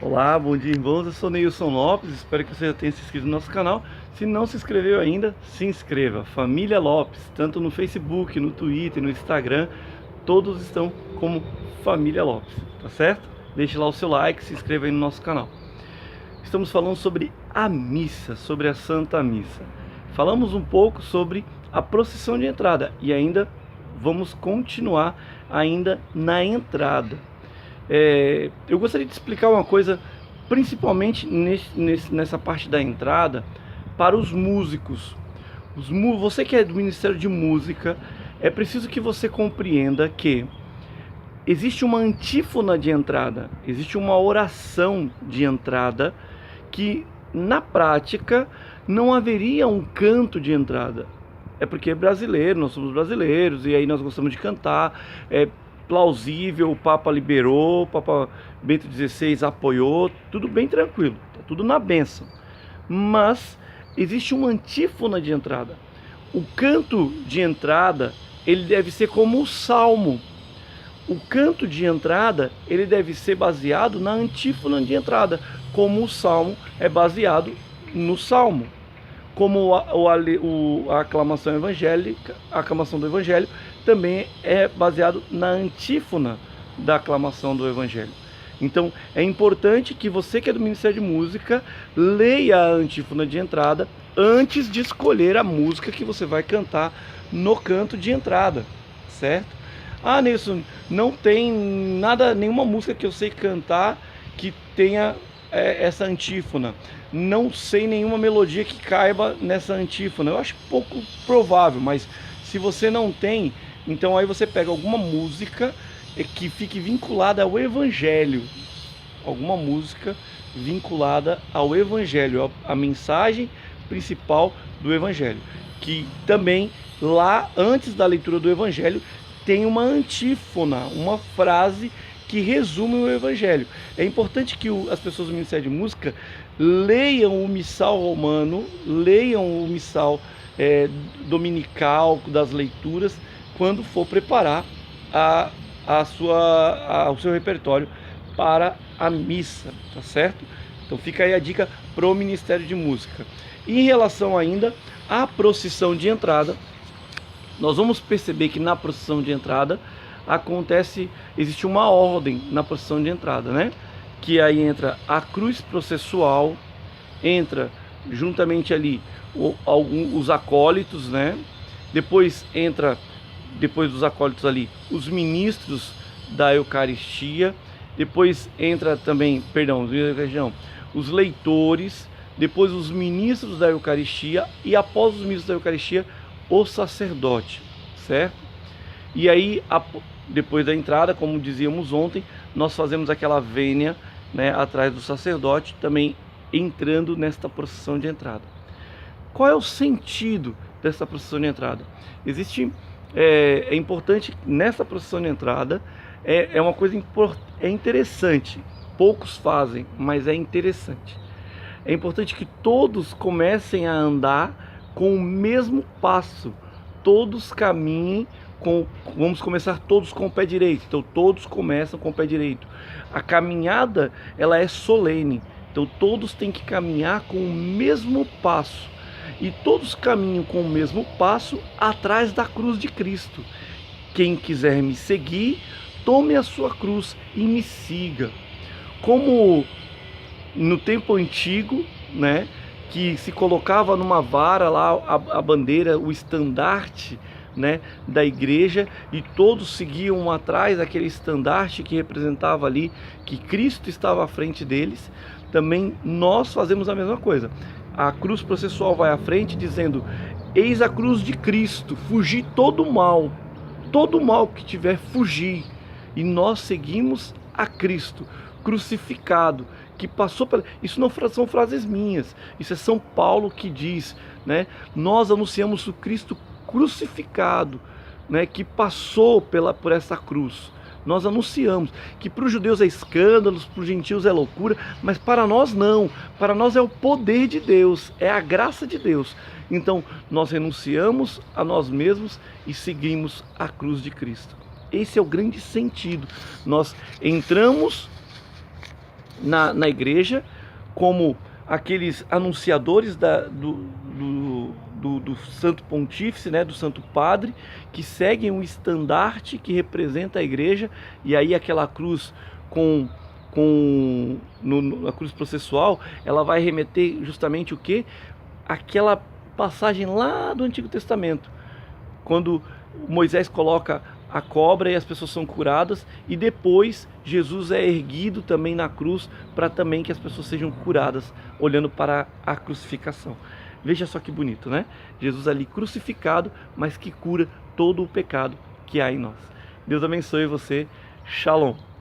Olá, bom dia, irmãos. Eu sou Neilson Lopes, espero que você já tenha se inscrito no nosso canal. Se não se inscreveu ainda, se inscreva. Família Lopes, tanto no Facebook, no Twitter, no Instagram, todos estão como Família Lopes, tá certo? Deixe lá o seu like, se inscreva aí no nosso canal. Estamos falando sobre a missa, sobre a Santa Missa. Falamos um pouco sobre a procissão de entrada e ainda vamos continuar ainda na entrada. Eu gostaria de explicar uma coisa, principalmente nessa parte da entrada, para os músicos. Você que é do Ministério de Música, é preciso que você compreenda que existe uma antífona de entrada, existe uma oração de entrada, que na prática não haveria um canto de entrada. É porque é brasileiro, nós somos brasileiros, e aí nós gostamos de cantar, plausível, o Papa liberou, o Papa Bento XVI apoiou, tudo bem tranquilo, tá tudo na bênção. Mas existe uma antífona de entrada. O canto de entrada, ele deve ser como o salmo. O canto de entrada, ele deve ser baseado na antífona de entrada, como o salmo é baseado no salmo. Como a aclamação evangélica, a aclamação do evangelho também é baseado na antífona da aclamação do evangelho. Então é importante que você que é do Ministério de Música leia a antífona de entrada antes de escolher a música que você vai cantar no canto de entrada, certo? Ah, Nilson, não tem nenhuma música que eu sei cantar que tenha essa antífona. Não sei nenhuma melodia que caiba nessa antífona. Eu acho pouco provável, mas se você não tem, então aí você pega alguma música que fique vinculada ao Evangelho. Alguma música vinculada ao Evangelho, a mensagem principal do Evangelho. Que também lá, antes da leitura do Evangelho, tem uma antífona, uma frase que resume o Evangelho. É importante que as pessoas do Ministério de Música leiam o missal romano, leiam o missal dominical das leituras, quando for preparar o seu repertório para a missa, tá certo? Então fica aí a dica para o Ministério de Música. Em relação ainda à procissão de entrada, nós vamos perceber que na procissão de entrada existe uma ordem na procissão de entrada, né? Que aí entra a cruz processual, entra juntamente ali os acólitos, né? Depois dos acólitos ali, os ministros da Eucaristia, depois entra também, os leitores, depois os ministros da Eucaristia e após os ministros da Eucaristia, o sacerdote, certo? E aí, depois da entrada, como dizíamos ontem, nós fazemos aquela vênia, né, atrás do sacerdote, também entrando nesta procissão de entrada. Qual é o sentido dessa procissão de entrada? É importante nessa procissão de entrada, é uma coisa interessante, poucos fazem, mas é interessante. É importante que todos comecem a andar com o mesmo passo, todos caminhem vamos começar todos com o pé direito, então todos começam com o pé direito. A caminhada, ela é solene, então todos têm que caminhar com o mesmo passo, e todos caminham com o mesmo passo atrás da cruz de Cristo. Quem quiser me seguir, tome a sua cruz e me siga. Como no tempo antigo, né, que se colocava numa vara lá a bandeira, o estandarte, né, da igreja, e todos seguiam atrás daquele estandarte que representava ali que Cristo estava à frente deles. Também nós fazemos a mesma coisa. A cruz processual vai à frente dizendo: eis a cruz de Cristo, fugi todo mal que tiver, fugir. E nós seguimos a Cristo crucificado, que passou pela... Isso não são frases minhas, isso é São Paulo que diz, né? Nós anunciamos o Cristo crucificado, né, que passou por essa cruz. Nós anunciamos que para os judeus é escândalo, para os gentios é loucura, mas para nós não. Para nós é o poder de Deus, é a graça de Deus. Então nós renunciamos a nós mesmos e seguimos a cruz de Cristo. Esse é o grande sentido. Nós entramos na igreja, como aqueles anunciadores do Santo Pontífice, né, do Santo Padre, que seguem um estandarte que representa a igreja, e aí aquela cruz a cruz processual, ela vai remeter justamente o quê? Aquela passagem lá do Antigo Testamento, quando Moisés coloca a cobra e as pessoas são curadas, e depois Jesus é erguido também na cruz para também que as pessoas sejam curadas, olhando para a crucificação. Veja só que bonito, né? Jesus ali crucificado, mas que cura todo o pecado que há em nós. Deus abençoe você. Shalom.